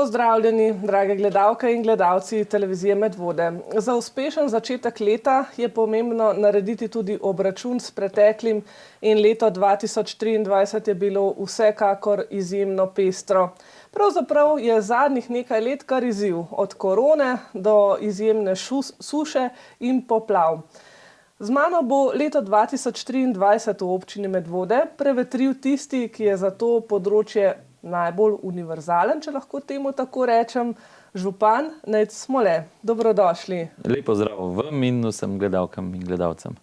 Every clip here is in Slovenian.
Pozdravljeni, drage gledalke in gledalci televizije Medvode. Za uspešen začetek leta je pomembno narediti tudi obračun s preteklim in leto 2023 je bilo vsekakor izjemno pestro. Pravzaprav je zadnjih nekaj let kar izziv, od korone do izjemne suše in poplav. Z mano bo leto 2023 v občini Medvode prevetril tisti, ki je za to področje najbolj univerzalen, če lahko temu tako rečem, župan Nejc Smole. Dobrodošli. Lepo zdrav vam in vsem gledalkam in gledalcem.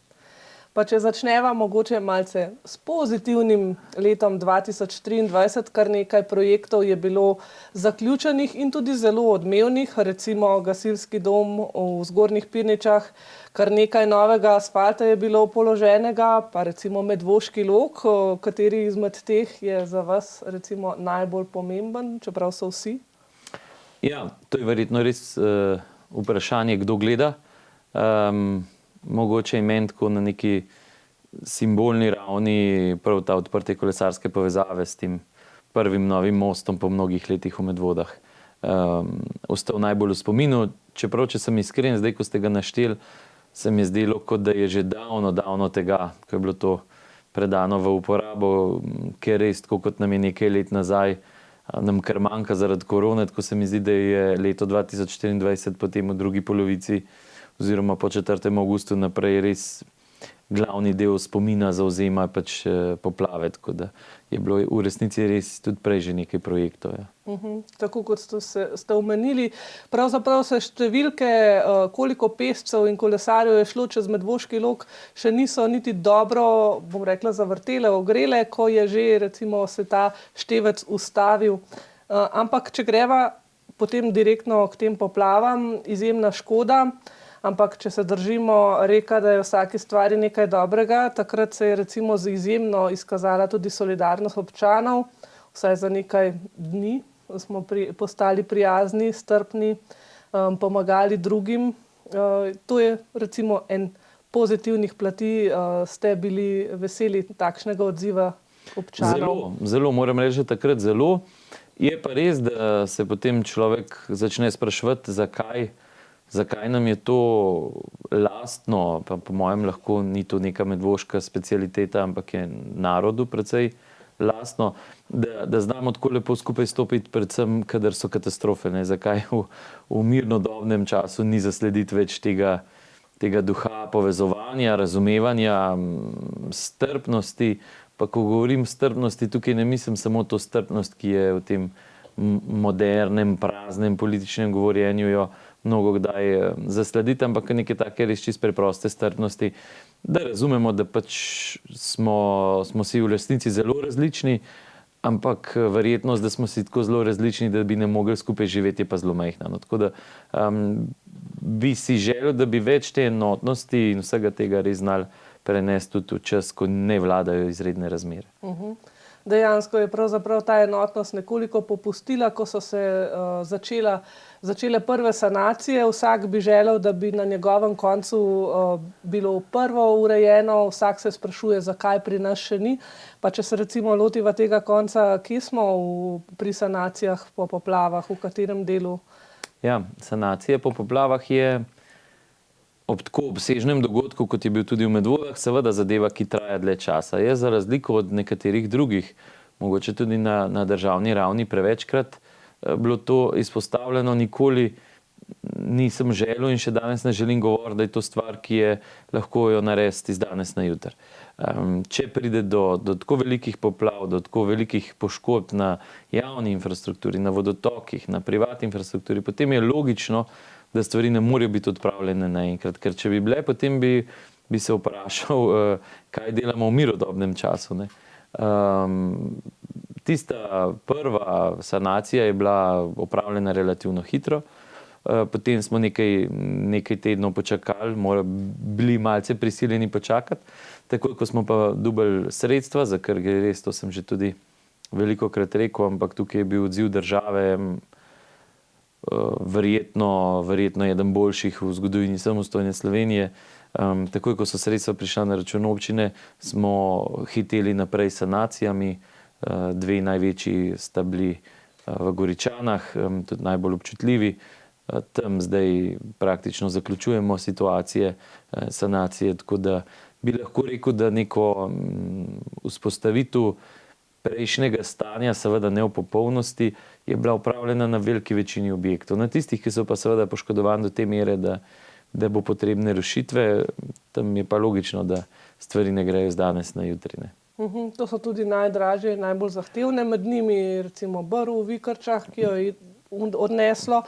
Pa če začneva mogoče malce s pozitivnim letom 2023, kar nekaj projektov je bilo zaključenih in tudi zelo odmevnih, recimo gasilski dom v Zgornjih Pirničah, kar nekaj novega asfalta je bilo položenega, pa recimo Medvoški lok, kateri izmed teh je za vas recimo najbolj pomemben, čeprav so vsi? Ja, to je verjetno res vprašanje, kdo gleda. Mogoče je meni tako na neki simbolni ravni prav ta odprte kolesarske povezave s tem prvim novim mostom po mnogih letih v Medvodah. Ostal najbolj v spominu, čeprav če sem iskren, zdaj ko ste ga našteli, se mi je zdelo, kot da je že davno tega, ko je bilo to predano v uporabo, ker res, tako kot nam je nekaj let nazaj, nam kar manjka zaradi korone, tako se mi zdi, da je leto 2024 potem v drugi polovici oziroma po 4. avgustu naprej res glavni del spomina zauzema pač poplave, tako da je bilo v resnici res tudi prej že nekaj projektov. Ja. Tako kot ste omenili, pravzaprav se številke, koliko pešcev in kolesarjev je šlo čez Medvoški lok, še niso niti dobro, bom rekla, zavrtele, ogrele, ko je že recimo se ta števec ustavil. Ampak če greva potem direktno k tem poplavam, izjemna škoda. Ampak, če se držimo reka, da je v vsaki stvari nekaj dobrega, takrat se je recimo izjemno izkazala tudi solidarnost občanov, vsaj za nekaj dni smo postali prijazni, strpni, pomagali drugim. To je recimo en pozitivnih plati, ste bili veseli takšnega odziva občanov? Zelo, moram reči, takrat zelo. Je pa res, da se potem človek začne spraševati, zakaj nam je to lastno, pa po mojem lahko ni to neka medvoška specialiteta, ampak je narodu precej lastno, da znamo tako lepo skupaj stopiti, predvsem, kadar so katastrofe. Ne? Zakaj v mirnodobnem času ni zaslediti več tega duha povezovanja, razumevanja, strpnosti. Pa ko govorim strpnosti, tukaj ne mislim samo to strpnost, ki je v tem modernem, praznem političnem govorjenju jo mnogo kdaj zaslediti, ampak nekaj take res čisto preproste strpnosti, da razumemo, da pač smo si v resnici zelo različni, ampak verjetnost, da smo si tako zelo različni, da bi ne mogli skupaj živeti, je pa zelo majhna. No, tako da bi si želel, da bi več te enotnosti in vsega tega res znali prenesti tudi v čas, ko ne vladajo izredne razmere. Dejansko je pravzaprav ta enotnost nekoliko popustila, ko so se začele prve sanacije. Vsak bi želel, da bi na njegovem koncu bilo prvo urejeno, vsak se sprašuje, zakaj pri nas še ni. Pa če se recimo lotiva tega konca, kje smo pri sanacijah po poplavah, v katerem delu? Ja, sanacije po poplavah je ob tako obsežnem dogodku, kot je bil tudi v Medvodah, seveda zadeva, ki traja dlje časa. Je za razliko od nekaterih drugih, mogoče tudi na državni ravni prevečkrat, bilo to izpostavljeno, nikoli nisem želel in še danes ne želim govoriti, da je to stvar, ki je lahko jo narediti iz danes na jutri. Če pride do tako velikih poplav, do tako velikih poškodb na javni infrastrukturi, na vodotokih, na privatni infrastrukturi, potem je logično, da stvari ne morejo biti odpravljene naenkrat, ker če bi bile, potem bi se vprašal, kaj delamo v mirnodobnem času. Ne? Tista prva sanacija je bila opravljena relativno hitro, potem smo nekaj tednov počakali, bili malce prisiljeni počakati, takoj ko smo pa dobili sredstva, za kar gre res, to sem že tudi velikokrat rekel, ampak tukaj je bil odziv države verjetno eden boljših v zgodovini samostojne Slovenije. Takoj, ko so sredstva prišla na račun občine, smo hiteli naprej s sanacijami. Dve največji sta bili v Goričanah, tudi najbolj občutljivi. Tam zdaj praktično zaključujemo situacije, sanacije, tako da bi lahko rekel, da neko vzpostavitev prejšnjega stanja, seveda ne v popolnosti, je bila upravljena na veliki večini objektov. Na tistih, ki so pa seveda poškodovani do te mere, da bo potrebne rešitve, tam je pa logično, da stvari ne grejo z danes na jutri, ne. To so tudi najdražje in najbolj zahtevne, med njimi recimo Brv v Vikrčah, ki jo je odneslo.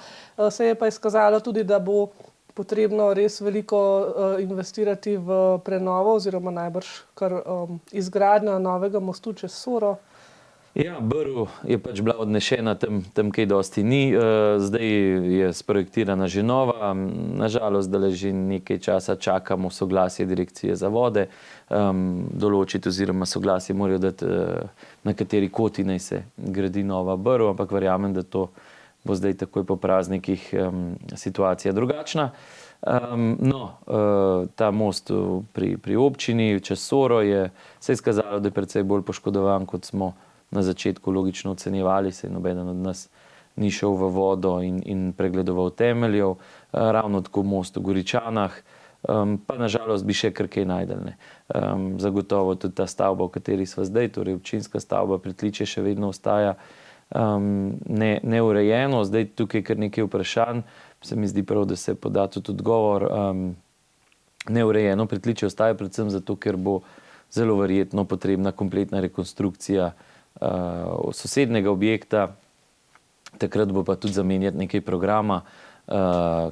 Se je pa izkazalo tudi, da bo potrebno res veliko investirati v prenovo oziroma najbrž kar izgradnjo novega mostu čez Soro. Ja, Brv je pač bila odnešena, tam kaj dosti ni. Zdaj je sprojektirana že nova. Nažalost, da že nekaj časa čakamo soglasje Direkcije za vode, določiti oziroma soglasje morajo dati, na kateri koti naj se gradi nova Brv, ampak verjamem, da to bo zdaj takoj po praznikih situacija drugačna. Ta most pri občini čez Soro se je izkazalo, da je precej bolj poškodovan, kot smo na začetku logično ocenjevali, se nobeden od nas ni šel v vodo in pregledoval temeljev. Ravno tako most v Goričanah, pa nažalost bi še kar kaj našli. Zagotovo tudi ta stavba, v kateri smo zdaj, torej občinska stavba Pritličje, še vedno ostaja neurejeno. Zdaj tukaj kar nekaj vprašanj, se mi zdi prav, da se poda tudi odgovor. Neurejeno Pritličje ostaja predvsem zato, ker bo zelo verjetno potrebna kompletna rekonstrukcija sosednjega objekta. Takrat bo pa tudi zamenjati nekaj programa.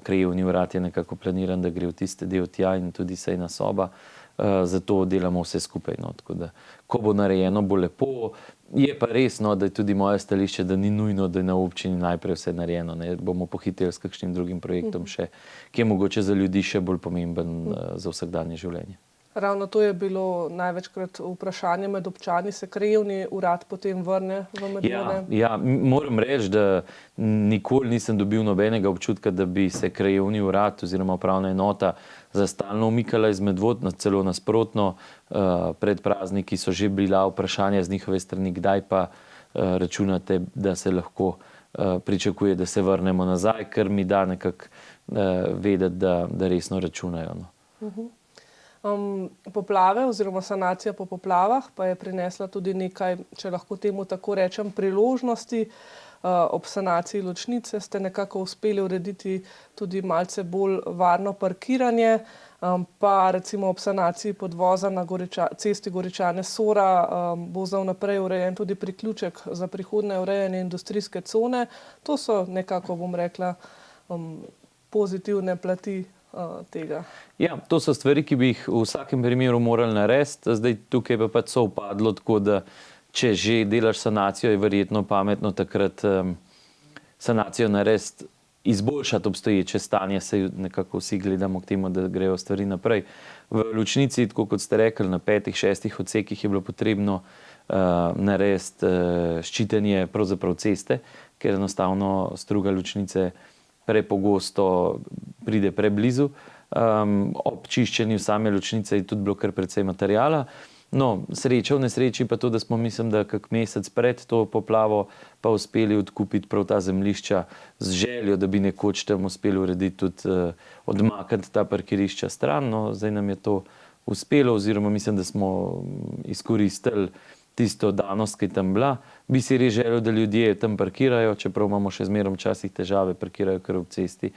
Krajevni urad je nekako planiran, da gre v tiste del tja in tudi sejna soba. Zato delamo vse skupaj. Tako da, ko bo narejeno, bo lepo. Je pa res, da je tudi moje stališče, da ni nujno, da je na občini najprej vse narejeno. Bomo pohiteli s kakšnim drugim projektom še, ki je mogoče za ljudi še bolj pomemben za vsakdanje življenje. Ravno to je bilo največkrat vprašanje med občani, se krajevni urad potem vrne v Medvode? Ja, moram reči, da nikoli nisem dobil nobenega občutka, da bi se krajevni urad oziroma upravna enota za stalno umikala iz Medvod, celo nasprotno. Pred prazniki so že bila vprašanja z njihove strani, kdaj pa računate, da se lahko pričakuje, da se vrnemo nazaj, kar mi da nekako vedeti, da resno računajo. Poplave oziroma sanacija po poplavah pa je prinesla tudi nekaj, če lahko temu tako rečem, priložnosti. Ob sanaciji ločnice ste nekako uspeli urediti tudi malce bolj varno parkiranje, pa recimo ob sanaciji podvoza na cesti Goričane-Sora bo za vnaprej urejen tudi priključek za prihodnje urejanje industrijske cone. To so nekako, bom rekla, pozitivne plati tega. Ja, to so stvari, ki bi jih v vsakem primeru morali narediti. Zdaj tukaj pa pač so upadlo, tako da če že delaš sanacijo, je verjetno pametno takrat sanacijo narediti, izboljšati obstoječe stanje, saj nekako vsi gledamo k temu, da grejo stvari naprej. V ločnici, tako kot ste rekli, na 5-6 odsekih je bilo potrebno narediti ščitenje pravzaprav ceste, ker enostavno struga ločnice prepogosto pride preblizu. Ob čiščenju same ločnice je tudi bilo kar precej materijala. Sreča v nesreči pa to, da smo, mislim, da kak mesec pred to poplavo pa uspeli odkupiti prav ta zemljišča z željo, da bi nekoč tam uspeli urediti tudi odmakniti ta parkirišča stran. Zdaj nam je to uspelo oziroma mislim, da smo izkoristili tisto danost, ki je tam bila. Bi si res želel, da ljudje tam parkirajo, čeprav imamo še zmerom včasih težave, parkirajo kar ob cesti.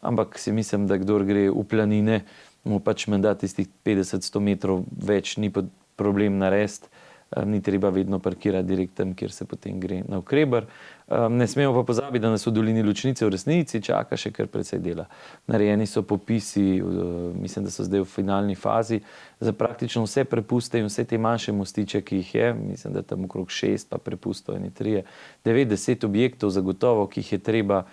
Ampak si mislim, da kdor gre v planine, mu pač menda tistih 50-100 metrov več ni problem narediti. Ni treba vedno parkirati direkt tam, kjer se potem gre navkreber. Ne smemo pa pozabiti, da nas v dolini Ločnice v resnici čaka še kar precej dela. Narejeni so popisi, mislim, da so zdaj v finalni fazi, za praktično vse prepuste in vse te manjše mostiče, ki jih je, mislim, da tam okrog 6, pa prepustov 3, 9-10 objektov zagotovo, ki jih je treba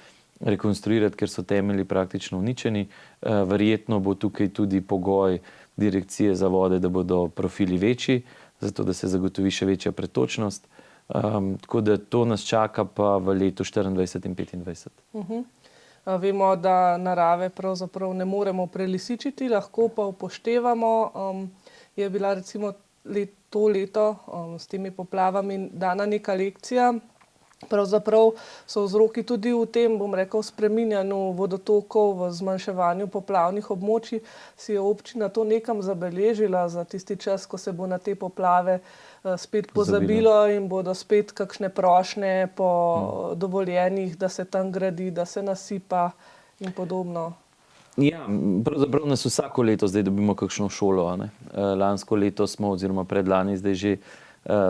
rekonstruirati, ker so temelji praktično uničeni. Verjetno bo tukaj tudi pogoj Direkcije za vode, da bodo profili večji, zato da se zagotovi še večja pretočnost. Tako da to nas čaka pa v letu 24 in 25. Vemo, da narave pravzaprav ne moremo prelisičiti, lahko pa upoštevamo. Je bila recimo to leto s temi poplavami dana neka lekcija, Pravzaprav so vzroki tudi v tem, bom rekel, spreminjanju vodotokov, v zmanjševanju poplavnih območij. Si je občina to nekam zabeležila za tisti čas, ko se bo na te poplave spet pozabilo in bodo spet kakšne prošnje po dovoljenjih, da se tam gradi, da se nasipa in podobno? Ja, pravzaprav nas vsako leto zdaj dobimo kakšno šolo, a ne. Lansko leto smo, oziroma predlani zdaj že,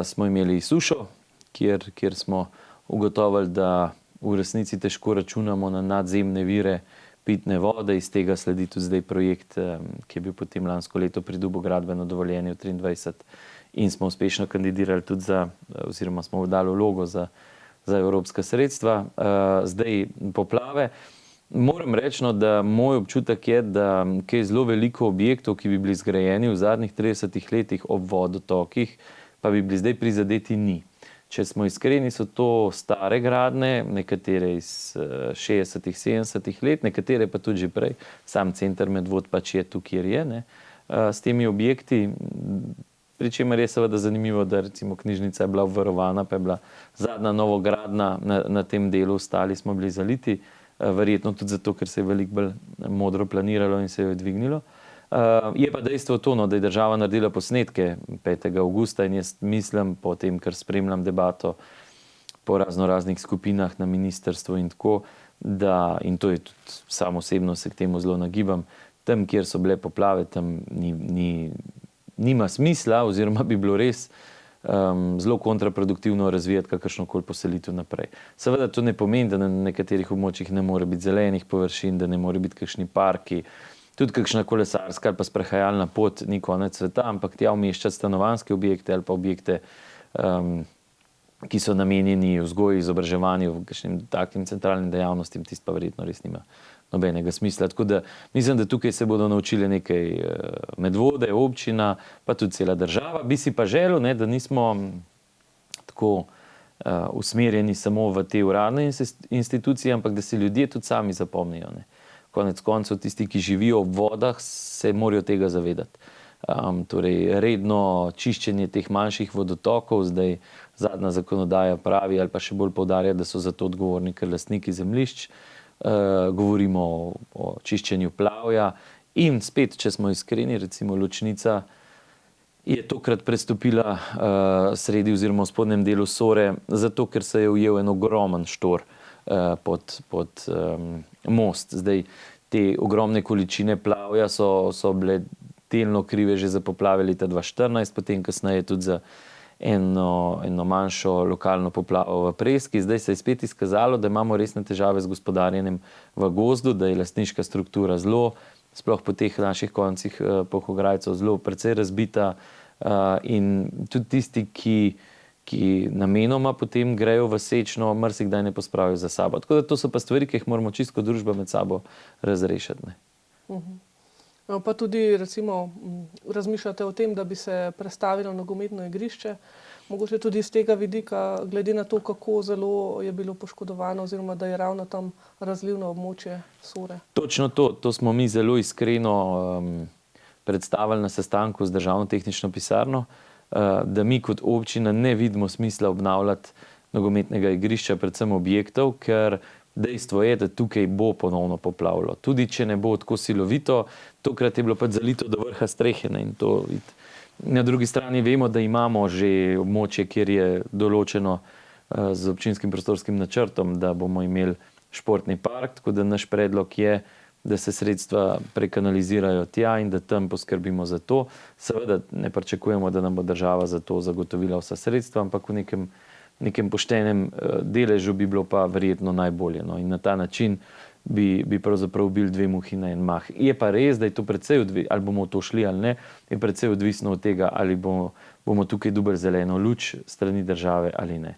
smo imeli sušo, kjer smo ugotovili, da v resnici težko računamo na nadzemne vire pitne vode. Iz tega sledi tudi zdaj projekt, ki je bil potem lansko leto pridobil gradbeno dovoljenje v 2023 in smo uspešno kandidirali tudi za, oziroma smo dali vlogo za evropska sredstva. Zdaj poplave. Moram reči, no, da moj občutek je, da kaj zelo veliko objektov, ki bi bili zgrajeni v zadnjih 30 letih ob vodotokih, pa bi bili zdaj prizadeti, ni. Če smo iskreni, so to stare gradnje, nekatere iz 60-ih, 70-ih let, nekatere pa tudi že prej. Sam center Medvod pač je tu, kjer je, ne, s temi objekti. Pri čemer je seveda zanimivo, da recimo knjižnica je bila obvarovana, pa je bila zadnja novogradnja na tem delu, ostali smo bili zaliti. Verjetno tudi zato, ker se je veliko bolj modro planiralo in se je dvignilo. Je pa dejstvo to, no, da je država naredila posnetke 5. avgusta in jaz mislim, po tem, ker spremljam debato po raznih skupinah na ministrstvu in tako, da, in to je tudi sam osebno se k temu zelo nagibam, tam, kjer so bile poplave, tam nima smisla, oziroma bi bilo res zelo kontraproduktivno razvijati kakršnokoli poselitev naprej. Seveda to ne pomeni, da na nekaterih območjih ne more biti zelenih površin, da ne more biti kakšni parki, tudi kakšna kolesarska ali pa sprehajalna pot, ni konec sveta, ampak tja umeščati stanovanjske objekte ali pa objekte, ki so namenjeni vzgoji, izobraževanju, v kakšnim takim centralnim dejavnostim, tisto pa verjetno res nima nobenega smisla. Tako da mislim, da tukaj se bodo naučili nekaj Medvode, občina, pa tudi cela država. Bi si pa želel, ne, da nismo tako usmerjeni samo v te uradne institucije, ampak da se ljudje tudi sami zapomnijo, ne. Konec koncev tisti, ki živijo ob vodah, se morajo tega zavedati. Torej redno čiščenje teh manjših vodotokov, zdaj zadnja zakonodaja pravi ali pa še bolj poudarja, da so za to odgovorni kar lastniki zemljišč. Govorimo o čiščenju plavja in spet, če smo iskreni, recimo Ločnica je tokrat prestopila sredi oziroma v spodnjem delu Sore, zato ker se je ujel en ogromen štor pod most. Zdaj, te ogromne količine plavja so bile delno krive že za poplave leta 2014, potem kasneje tudi za eno manjšo lokalno poplavo v Preski. Zdaj se je spet izkazalo, da imamo resne težave z gospodarjenjem v gozdu, da je lastniška struktura zelo, sploh po teh naših koncih Polhograjcev, zelo precej razbita, in tudi tisti, ki namenoma potem grejo v sečno, marsikdaj ne pospravijo za sabo. Tako da to so pa stvari, ki jih moramo čisto kot družba med sabo razrešiti, ne. Pa tudi recimo razmišljate o tem, da bi se prestavilo nogometno igrišče, mogoče tudi iz tega vidika, glede na to, kako zelo je bilo poškodovano oziroma da je ravno tam razlivno območje Sore. Točno to smo mi zelo iskreno predstavili na sestanku z Državno tehnično pisarno, da mi kot občina ne vidimo smisla obnavljati nogometnega igrišča, predvsem objektov, ker dejstvo je, da tukaj bo ponovno poplavilo. Tudi če ne bo tako silovito, tokrat je bilo pač zalito do vrha strehe, ne, in to vidite. Na drugi strani vemo, da imamo že območje, kjer je določeno z občinskim prostorskim načrtom, da bomo imeli športni park, tako da naš predlog je, da se sredstva prekanalizirajo tja in da tam poskrbimo za to. Seveda ne pričakujemo, da nam bo država za to zagotovila vsa sredstva, ampak v nekem poštenem deležu bi bilo pa verjetno najbolje. No. In na ta način bi pravzaprav bil dve muhi na en mah. Je pa res, da je to precej odvisno, ali bomo v to šli ali ne, je precej odvisno od tega, ali bomo tukaj dobili zeleno luč strani države ali ne.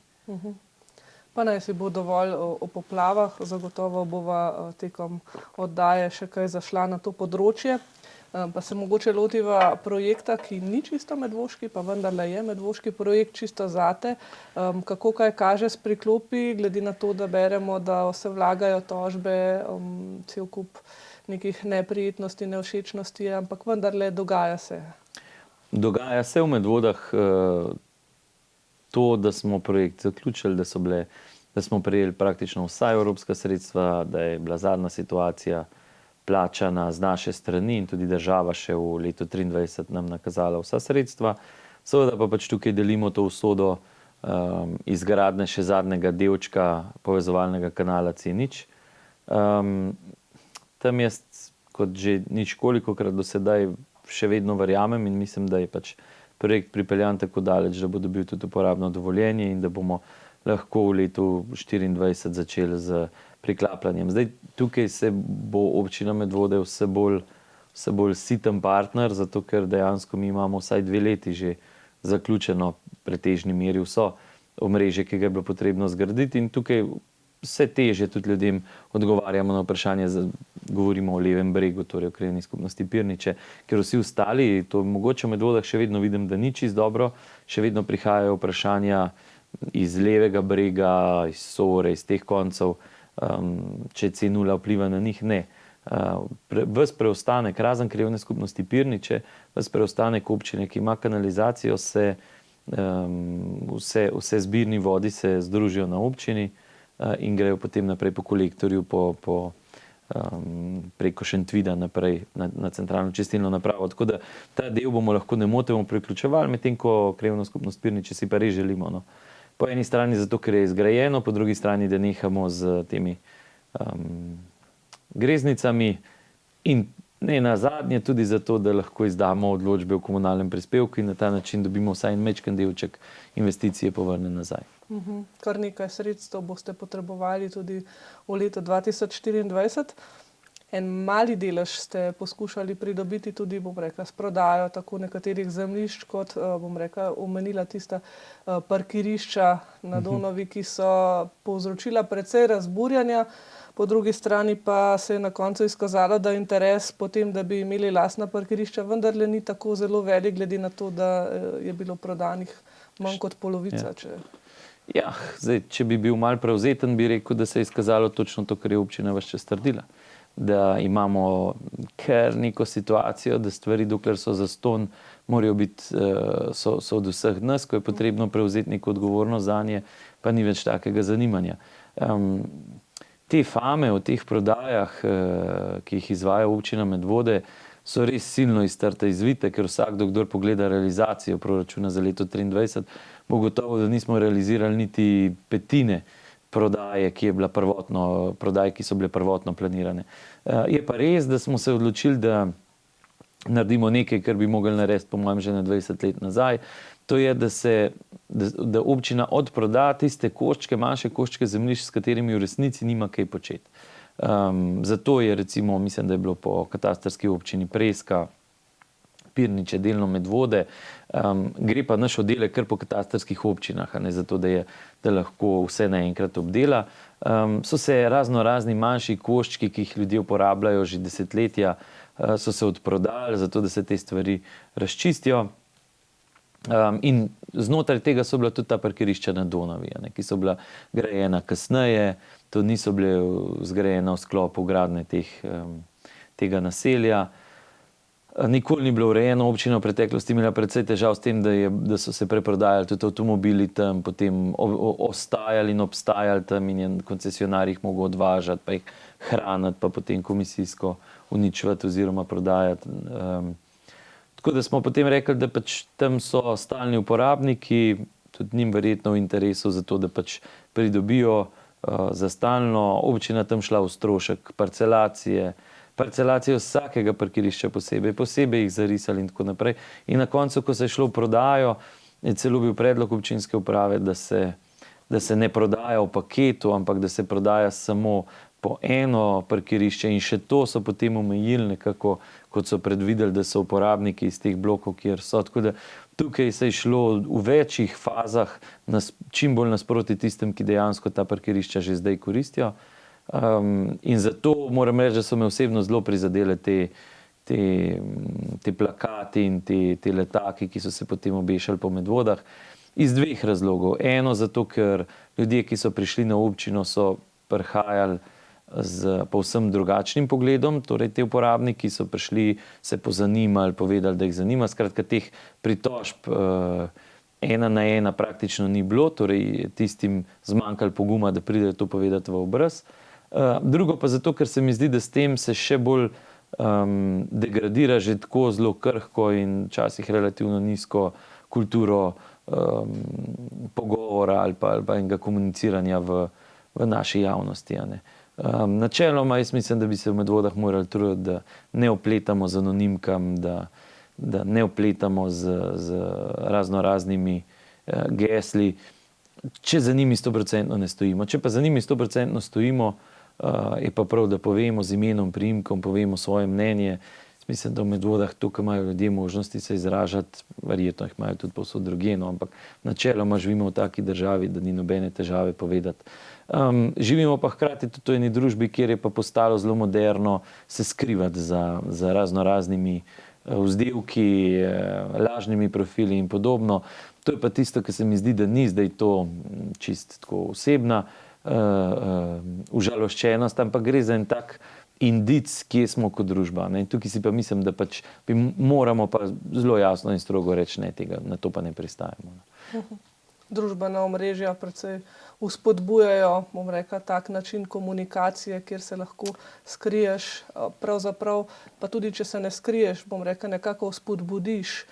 Pa naj si bo dovolj o poplavah, zagotovo bova tekom oddaje še kaj zašla na to področje. Pa se mogoče lotiva projekta, ki ni čisto medvoški, pa vendarle je medvoški projekt čisto zate. Kako kaj kaže s priklopi, glede na to, da beremo, da se vlagajo tožbe, cel kup nekih neprijetnosti, nevšečnosti, ampak vendarle dogaja se. Dogaja se v Medvodah to, da smo projekt zaključili, da so bile da smo prejeli praktično vsa evropska sredstva, da je bila zadnja situacija plačana z naše strani in tudi država še v letu 2023 nam nakazala vsa sredstva. Seveda pa pač tukaj delimo to usodo izgradnje še zadnjega delčka povezovalnega kanala C0. Tam jaz, kot že ničkolikokrat do sedaj, še vedno verjamem in mislim, da je pač projekt pripeljan tako daleč, da bo dobil tudi uporabno dovoljenje in da bomo lahko v letu 2024 začeli z priklapljanjem. Zdaj, tukaj se bo občina Medvode vse bolj siten partner, zato ker dejansko mi imamo vsaj 2 leti že zaključeno pretežni meri vso omrežje, ki ga je bilo potrebno zgraditi in tukaj vse težje tudi ljudem odgovarjamo na vprašanje, govorimo o Levem bregu, torej o krajevni skupnosti Pirniče, ker vsi ostali, to mogoče v Medvodah še vedno vidim, da ni čisto dobro, še vedno prihajajo vprašanja iz Levega brega, iz Sore, iz teh koncev, če C0 vpliva na njih, ne. Ves preostanek, razen krajevne skupnosti Pirniče, ves preostanek občine, ki ima kanalizacijo, vse zbirni vodi se združijo na občini in grejo potem naprej po kolektorju preko Šentvida naprej na centralno čistilno napravo. Tako da ta del bomo lahko nemoteno priključevali, medtem ko krajevno skupnost Pirniče si pa res želimo. No. Po eni strani zato, ker je zgrajeno, po drugi strani, da nehamo z temi greznicami in ne nazadnje tudi zato, da lahko izdamo odločbe o komunalnem prispevku in na ta način dobimo vsaj en majčken delček investicije povrne nazaj. Kar nekaj sredstev boste potrebovali tudi v letu 2024. En mali delež ste poskušali pridobiti tudi, s prodajo tako nekaterih zemljišč, kot omenila tista parkirišča na Donavi, ki so povzročila precej razburjanja. Po drugi strani pa se je na koncu izkazalo, da interes potem, da bi imeli lastna parkirišča, vendarle ni tako zelo velik, glede na to, da je bilo prodanih manj kot polovica. Ja, zdaj, če bi bil malo prevzeten, bi rekel, da se je izkazalo točno to, kar je občina ves čas trdila. Da imamo kar neko situacijo, da stvari, dokler so zastonj, morajo biti, so od vseh nas, ko je potrebno prevzeti neko odgovornost zanje, pa ni več takega zanimanja. Te fame o teh prodajah, ki jih izvaja občina Medvode, so res silno iztrte, izvite, ker vsakdo, kdor pogleda realizacijo proračuna za leto 2023, bo gotovo, da nismo realizirali niti petine prodaje, ki so bile prvotno planirane. Je pa res, da smo se odločili, da naredimo nekaj, kar bi mogli narediti, po mojem, že na 20 let nazaj. To je, da občina odproda tiste koščke, manjše koščke zemljišč, s katerimi v resnici nima kaj početi. Zato je recimo, mislim, da je bilo po katastrski občini Preska, Pirniče, delno Medvode, gre pa naš oddelek kar po katastrskih občinah, a ne zato, da lahko vse naenkrat obdela. So se razni manjši koščki, ki jih ljudje uporabljajo že desetletja, so se odprodali, zato da se te stvari razčistijo. In znotraj tega so bila tudi ta parkirišča na Donavi, ki so bila grajena kasneje, to niso bile zgrajena v sklopu gradnje tega naselja. Nikoli ni bilo urejeno, občina v preteklosti imela precej težav s tem, da so se preprodajali tudi avtomobili tam, potem ostajali in obstajali tam in je koncesionar jih mogel odvažati, pa jih hraniti, pa potem komisijsko uničevati oziroma prodajati. Tako da smo potem rekli, da pač tam so stalni uporabniki, tudi njim verjetno v interesu za to, da pač pridobijo za stalno. Občina tam šla v strošek parcelacijo vsakega parkirišča posebej jih zarisali in tako naprej. In na koncu, ko se je šlo v prodajo, je celo bil predlog občinske uprave, da se ne prodaja v paketu, ampak da se prodaja samo po eno parkirišče in še to so potem omejili nekako, kot so predvideli, da so uporabniki iz teh blokov, kjer so. Tako da tukaj se je šlo v večjih fazah čim bolj nasproti tistem, ki dejansko ta parkirišča že zdaj koristijo. In zato moram reči, da so me osebno zelo prizadele te plakati in te letaki, ki so se potem obešali po Medvodah, iz 2 razlogov. Eno, zato ker ljudje, ki so prišli na občino, so prihajali z povsem drugačnim pogledom, torej te uporabniki so prišli, se pozanimali, povedali, da jih zanima. Skratka, teh pritožb ena na ena praktično ni bilo, torej tistim zmanjkalo poguma, da pridejo to povedati v obraz. Drugo pa zato, ker se mi zdi, da s tem se še bolj degradira že tako zelo krhko in včasih relativno nizko kulturo pogovora ali pa enega komuniciranja v naši javnosti. Načeloma jaz mislim, da bi se v Medvodah morali truditi, da ne opletamo z anonimkam, da ne opletamo z raznoraznimi gesli, če za njimi 100% ne stojimo. Če pa za njimi 100% stojimo, je pa prav, da povemo z imenom, priimkom, povemo svoje mnenje. Mislim, da v Medvodah tukaj imajo ljudje možnosti se izražati, verjetno jih imajo tudi povsod drugje, no, ampak načeloma živimo v taki državi, da ni nobene težave povedati. Živimo pa hkrati tudi v eni družbi, kjer je pa postalo zelo moderno se skrivati za raznoraznimi vzdevki, lažnimi profili in podobno. To je pa tisto, ki se mi zdi, da ni zdaj to čist tako osebna užaloščenost, ampak gre za en tak indic, kje smo kot družba. Ne? Tukaj si pa mislim, da pač moramo pa zelo jasno in strogo reči ne tega, na to pa ne pristajamo. Družbena omrežja precej vzpodbujajo, bom rekla, tak način komunikacije, kjer se lahko skriješ, pravzaprav pa tudi, če se ne skriješ, bom rekla, nekako vzpodbudiš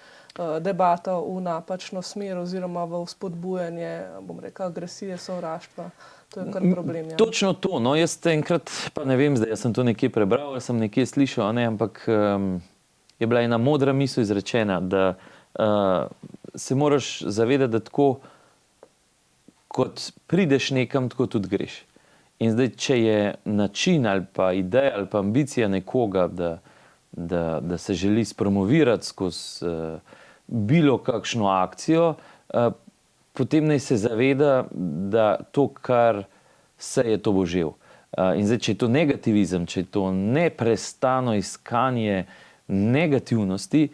debato v napačno smer oziroma v vzpodbujanje, bom rekla, agresije, sovraštva. To je kar problem. Ja. Točno to. No, jaz enkrat, pa ne vem zdaj, jaz sem to nekje prebral, ali sem nekje slišal, ne, ampak je bila ena modra misel izrečena, da se moraš zavedati, da tako kot prideš nekam, tako tudi greš. In zdaj, če je način ali pa ideja ali pa ambicija nekoga, da se želi spromovirati skozi bilo kakšno akcijo, potem naj se zaveda, da to, kar se je, to bo živ. In zdaj, če je to negativizem, če je to neprestano iskanje negativnosti,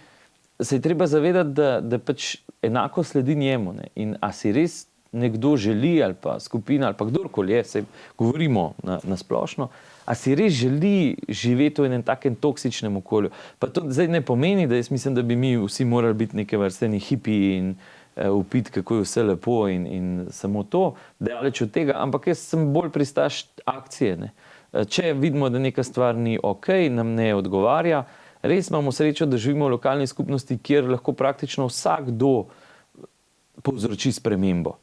se je treba zavedati, da pač enako sledi njemu. Ne? In a si res nekdo želi, ali pa skupina, ali pa kdorkoli je, se govorimo na splošno, a si res želi živeti v enem takem toksičnem okolju. Pa to zdaj ne pomeni, da jaz mislim, da bi mi vsi morali biti neke vrsteni hipiji in upiti, kako je vse lepo in samo to, daleč od tega, ampak jaz sem bolj pristaš akcije. Ne? Če vidimo, da neka stvar ni ok, nam ne odgovarja, res imamo srečo, da živimo v lokalni skupnosti, kjer lahko praktično vsakdo povzroči spremembo.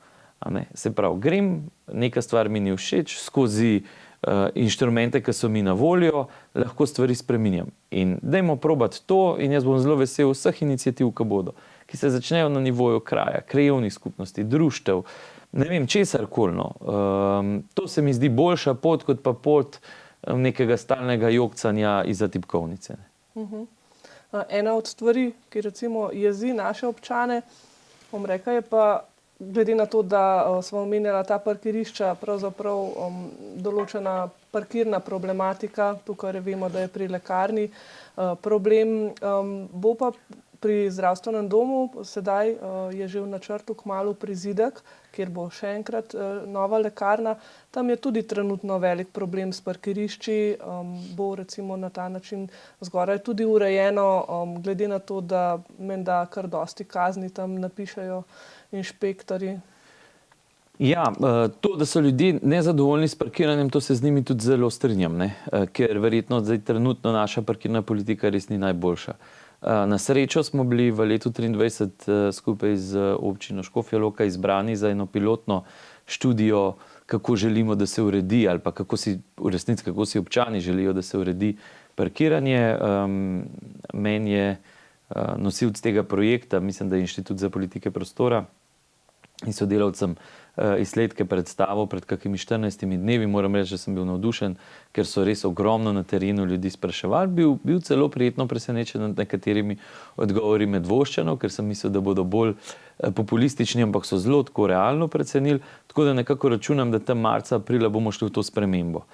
Se pravi, grem, neka stvar mi ni všeč, skozi inštrumente, ki so mi na voljo, lahko stvari spreminjam. In dajmo probati to in jaz bom zelo vesel vseh iniciativ, ki bodo, ki se začnejo na nivoju kraja, krajevnih skupnosti, društev, ne vem, česarkoli. No. To se mi zdi boljša pot, kot pa pot nekega stalnega jokcanja izza tipkovnice. Ena od stvari, ki recimo jezi naše občane, bom rekla, je pa glede na to, da smo omenjala ta parkirišča, pravzaprav določena parkirna problematika, tukaj vemo, da je pri lekarni problem, bo pa pri zdravstvenem domu, sedaj je že v načrtu kmalu prizidek, kjer bo še enkrat nova lekarna. Tam je tudi trenutno velik problem s parkirišči, bo recimo na ta način zgoraj tudi urejeno, glede na to, da menda kar dosti kazni tam napišejo inšpektorji. Ja, to, da so ljudje nezadovoljni s parkiranjem, to se z njimi tudi zelo strinjam, ne? Ker verjetno zdaj trenutno naša parkirna politika res ni najboljša. Na srečo smo bili v letu 2023 skupaj z občino Škofja Loka izbrani za eno pilotno študijo, kako želimo, da se uredi, ali pa kako si v resnici, kako si občani želijo, da se uredi parkiranje. Meni je nosilec tega projekta, mislim, da je Inštitut za politike prostora, in sodelavcem izsledke predstavil pred kakimi 14 dnevi. Moram reči, da sem bil navdušen, ker so res ogromno na terenu ljudi spraševali. Bil celo prijetno presenečen nad nekaterimi odgovori Medvoščanov, ker sem mislil, da bodo bolj populistični, ampak so zelo tako realno precenili. Tako da nekako računam, da tam marca, aprila bomo šli v to spremembo.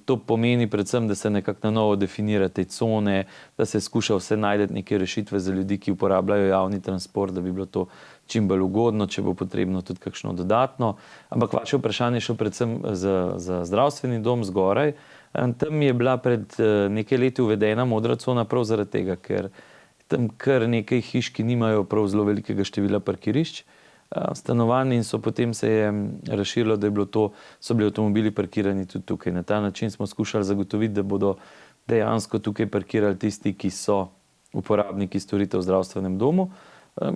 To pomeni predvsem, da se nekako na novo definira te cone, da se skuša vse najti neke rešitve za ljudi, ki uporabljajo javni transport, da bi bilo to čim bolj ugodno, če bo potrebno tudi kakšno dodatno. Ampak vaše vprašanje je šlo predvsem za zdravstveni dom zgoraj. Tam je bila pred nekaj leti uvedena modra cona prav zaradi tega, ker tam kar nekaj hiš, ki nimajo prav zelo velikega števila parkirišč, stanovanj, in potem se je razširilo, da so bili avtomobili parkirani tudi tukaj. Na ta način smo skušali zagotoviti, da bodo dejansko tukaj parkirali tisti, ki so uporabniki storitev v zdravstvenem domu.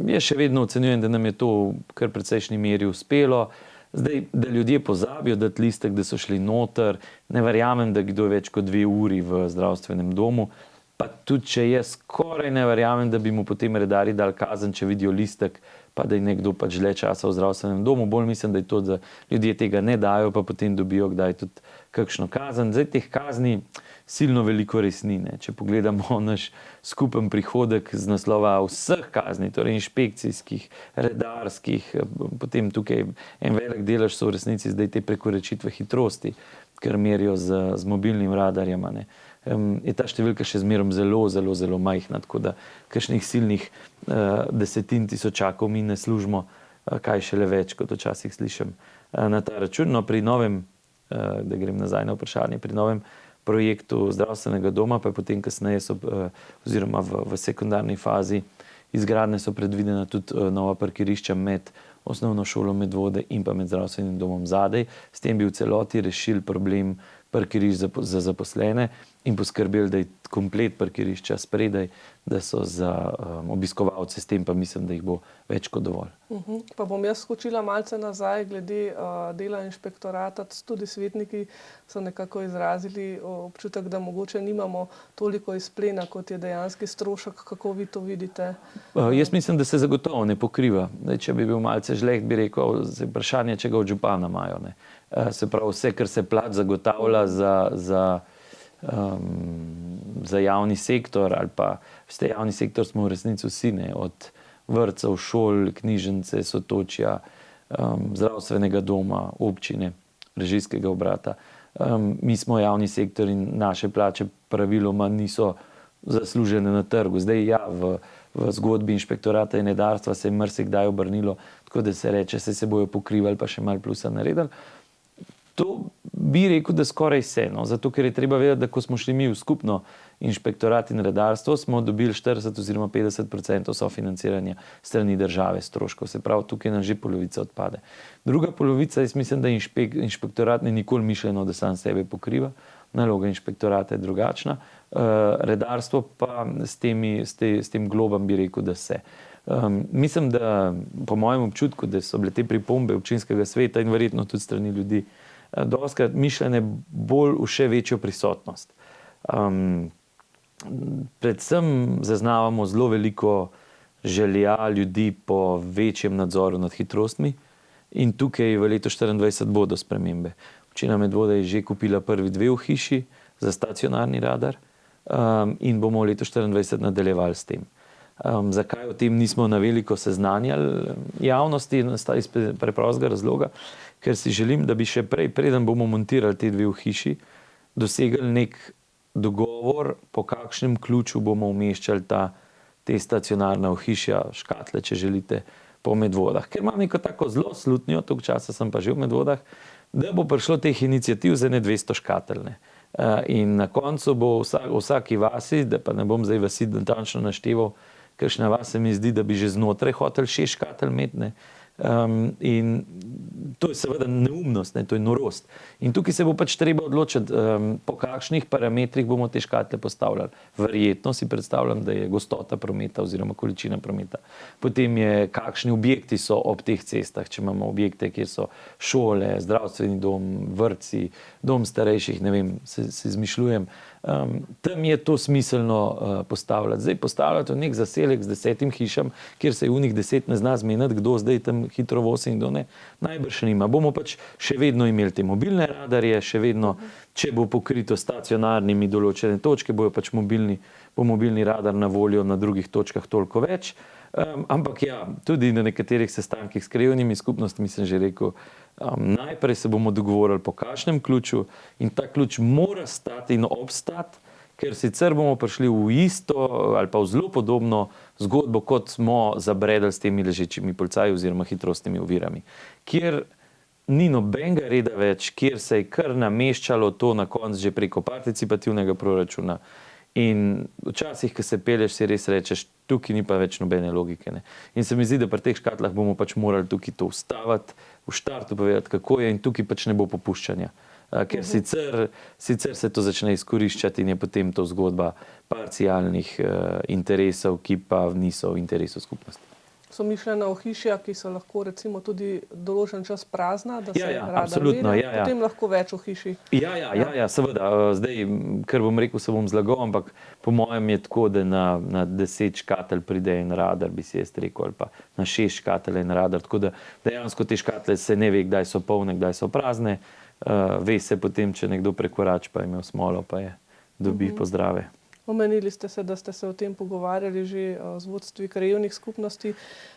Jaz še vedno ocenjujem, da nam je to v kar precejšnji meri uspelo. Zdaj, da ljudje pozabijo dati listek, da so šli noter, ne verjamem, da kdo je več kot 2 uri v zdravstvenem domu, pa tudi če jaz skoraj ne verjamem, da bi mu potem redarji dali kazen, če vidijo listek, pa da je nekdo pač dlje časa v zdravstvenem domu. Bolj mislim, da je to, da ljudje tega ne dajo, pa potem dobijo kdaj tudi kakšno kazen. Zdaj, teh kazni silno veliko res ni, ne. Če pogledamo naš skupen prihodek z naslova vseh kazni, torej inšpekcijskih, redarskih, potem tukaj en velik delež so v resnici zdaj te prekoračitve hitrosti, ker merijo z mobilnim radarjem, ne. Je ta številka še zmerom zelo, zelo, zelo majhna, tako da kakšnih silnih desetin tisočakov mi ne služimo, kaj šele več, kot včasih slišim na ta račun. No, pri novem, da grem nazaj na vprašanje, pri novem projektu zdravstvenega doma, pa potem kasneje oziroma v sekundarni fazi izgradnje so predvidena tudi nova parkirišča med osnovno šolo Medvode in pa med zdravstvenim domom zadaj. S tem bi v celoti rešili problem parkirišč za zaposlene in poskrbeli, da je komplet parkirišča spredaj, da so za obiskovalce, s tem pa mislim, da jih bo več kot dovolj. Pa bom jaz skočila malce nazaj glede dela inšpektorata. Tudi svetniki so nekako izrazili občutek, da mogoče nimamo toliko izplena, kot je dejanski strošek. Kako vi to vidite? Jaz mislim, da se zagotovo ne pokriva. Če bi bil malce žleht, bi rekel, vprašanje, če ga od župana imajo, ne. Se pravi, vse, kar se plač zagotavlja za javni sektor, ali pa ste javni sektor smo v resnici vsi, ne, od vrtcev, šol, knjižnice, sotočja, zdravstvenega doma, občine, režijskega obrata. Mi smo javni sektor in naše plače praviloma niso zaslužene na trgu. Zdaj ja, v zgodbi inšpektorata in redarstva se je marsikdaj obrnilo, tako da se reče, se bojo pokrivali, pa še malo plusa naredili. To bi rekel, da skoraj vse, no, zato ker je treba vedeti, da ko smo šli mi v skupno inšpektorat in redarstvo, smo dobili 40 oziroma 50% sofinanciranja strani države stroškov. Se pravi, tukaj nam že polovica odpade. Druga polovica, jaz mislim, da inšpektorat ni nikoli mišljeno, da sam sebe pokriva. Naloga inšpektorata je drugačna. Redarstvo pa s tem globam bi rekel, da se. Mislim, da po mojem občutku, da so bile te pripombe občinskega sveta in verjetno tudi strani ljudi dostikrat mišljene bolj v še večjo prisotnost. Predvsem zaznavamo zelo veliko želja ljudi po večjem nadzoru nad hitrostmi in tukaj v letu 2024 bodo spremembe. Občina Medvode je že kupila prvi 2 v hiši za stacionarni radar in bomo v letu 2024 nadaljevali s tem. Zakaj o tem nismo na veliko seznanjali javnosti? Iz preprostega razloga, ker si želim, da bi še prej, preden bomo montirali te 2 v hiši, dosegli nek dogovor, po kakšnem ključu bomo umeščali te stacionarna ohišja, škatle, če želite, po Medvodah. Ker imam neko tako zelo slutnjo, toliko časa sem pa že v Medvodah, da bo prišlo teh iniciativ za 200 škatelj. In na koncu bo vsaki vasi, da pa ne bom zdaj vasi natančno našteval, kakšna vas se mi zdi, da bi že znotraj hoteli 6 škatelj imeti. In to je seveda neumnost, ne, to je norost. In tukaj se bo pač treba odločiti, po kakšnih parametrih bomo te škatle postavljali. Verjetno si predstavljam, da je gostota prometa oziroma količina prometa. Potem je, kakšni objekti so ob teh cestah, če imamo objekte, kjer so šole, zdravstveni dom, vrtci, dom starejših, ne vem, se izmišljujem. Tam je to smiselno postavljati. Zdaj postavljati v nek zaselek z 10 hišam, kjer se je v njih 10 ne zna zmeniti, kdo zdaj tam hitro vozi in kdo ne, najbrž nima. Bomo pač še vedno imeli te mobilne radarje, še vedno, če bo pokrito stacionarnimi določene točke, bo pač mobilni radar na voljo na drugih točkah toliko več. Ampak ja, tudi na nekaterih sestankih s krajevnimi skupnostmi sem že rekel, najprej se bomo dogovorili po kakšnem ključu in ta ključ mora stati in obstati, ker sicer bomo prišli v isto ali pa v zelo podobno zgodbo, kot smo zabredali s temi ležečimi policaji oziroma hitrostnimi ovirami, kjer ni nobenega reda več, kjer se je kar nameščalo to na koncu že preko participativnega proračuna In včasih, ko se pelješ, si res rečeš, tukaj ni pa več nobene logike. Ne. In se mi zdi, da pri teh škatlah bomo pač morali tukaj to ustaviti, v štartu povedati, kako je in tukaj pač ne bo popuščanja. Ker sicer se to začne izkoriščati in je potem to zgodba parcialnih interesov, ki pa niso v interesu skupnosti. So mišljena ohišja, ki so lahko recimo tudi določen čas prazna, da se rada absolutno, vede, potem lahko več ohišij. Ja, seveda. Zdaj, ker bom rekel, se bom zlagal, ampak po mojem je tako, da na 10 škatelj pride en radar, bi si jaz rekel, ali pa na 6 škatelj en radar. Tako da dejansko te škatle se ne ve, kdaj so polne, kdaj so prazne. Ve se potem, če nekdo prekorači, pa je imel smolo, pa je dobi pozdrave. Omenili ste se, da ste se o tem pogovarjali že z vodstvi krajevnih skupnosti,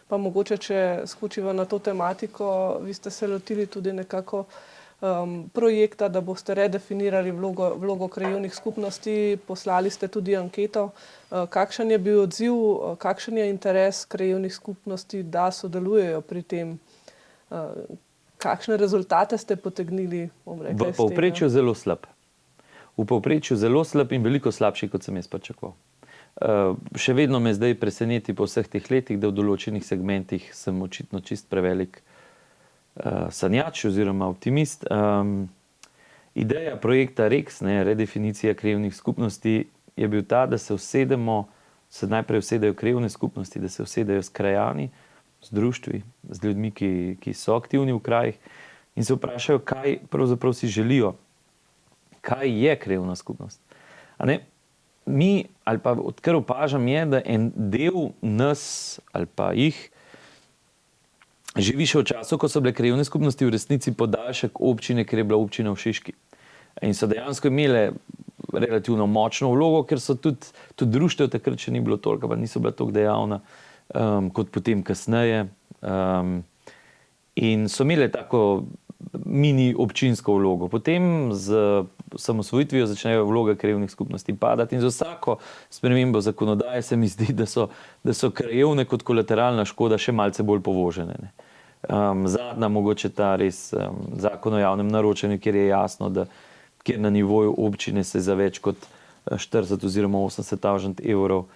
pa mogoče, če skočiva na to tematiko, vi ste se lotili tudi nekako projekta, da boste redefinirali vlogo krajevnih skupnosti, poslali ste tudi anketo. Kakšen je bil odziv, kakšen je interes krajevnih skupnosti, da sodelujejo pri tem? Kakšne rezultate ste potegnili? V povprečju zelo slab. V povprečju zelo slab in veliko slabši, kot sem jaz pričakoval. Še vedno me zdaj preseneti po vseh teh letih, da v določenih segmentih sem očitno čist prevelik sanjač oziroma optimist. Ideja projekta REX, redefinicija krajevnih skupnosti, je bil ta, da se najprej usedejo krajevne skupnosti, da se usedejo s krajani, z društvi, z ljudmi, ki so aktivni v krajih in se vprašajo, kaj pravzaprav si želijo. Kaj je krajevna skupnost? Mi, ali pa odkar opažam, je, da en del nas ali pa jih živi še v času, ko so bile krajevne skupnosti v resnici podaljšek občine, ker je bila občina v Šiški. In so dejansko imele relativno močno vlogo, ker so tudi društev takrat še ni bilo toliko, pa niso bila toliko dejavna kot potem kasneje. In so imele tako mini občinsko vlogo. Potem z osamosvojitvijo začnejo vloga krajevnih skupnosti padati in za vsako spremembo zakonodaje se mi zdi, da so krajevne kot kolateralna škoda še malce bolj povožene. Zadnja mogoče ta res zakon o javnem naročanju, kjer je jasno, da kjer na nivoju občine se za več kot 40 oziroma 80 000 evrov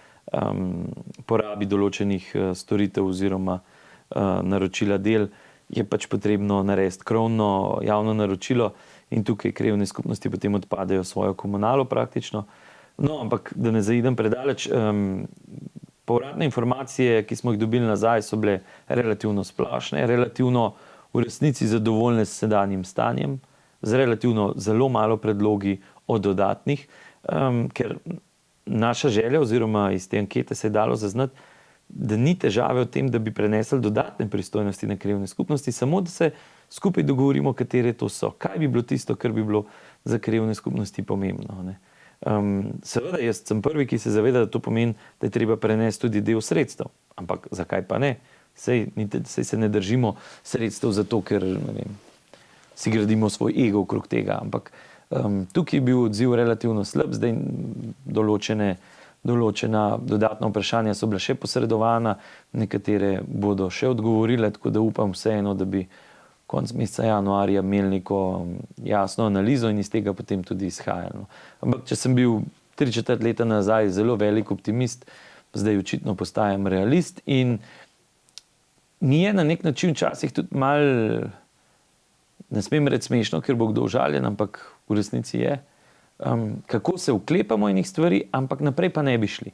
porabi določenih storitev oziroma naročila del, je pač potrebno narediti krovno javno naročilo in tukaj krajevne skupnosti potem odpadejo svojo komunalo praktično. No, ampak da ne zaidem predaleč, povratne informacije, ki smo jih dobili nazaj, so bile relativno splošne, relativno v resnici zadovoljne s sedanjim stanjem, z relativno zelo malo predlogi o dodatnih, ker naša želja oziroma iz te ankete se je dalo zaznati, da ni težave v tem, da bi prenesli dodatne pristojnosti na krajevne skupnosti, samo da se skupaj dogovorimo, katere to so. Kaj bi bilo tisto, kar bi bilo za krajevne skupnosti pomembno. Seveda, jaz sem prvi, ki se zaveda, da to pomeni, da je treba prenesti tudi del sredstev. Ampak zakaj pa ne? Sej se ne držimo sredstev zato, ker si gradimo svoj ego okrog tega. Ampak tukaj je bil odziv relativno slab, zdaj določena dodatna vprašanja so bila še posredovana, nekatere bodo še odgovorile, tako da upam vseeno, da bi konec meseca januarja imeli neko jasno analizo in iz tega potem tudi izhajali. Ampak če sem bil 3-4 leta nazaj zelo velik optimist, zdaj očitno postajam realist in mi je na nek način včasih tudi malo, ne smem reči smešno, ker bo kdo užaljen, ampak v resnici je, kako se uklepamo enih stvari, ampak naprej pa ne bi šli.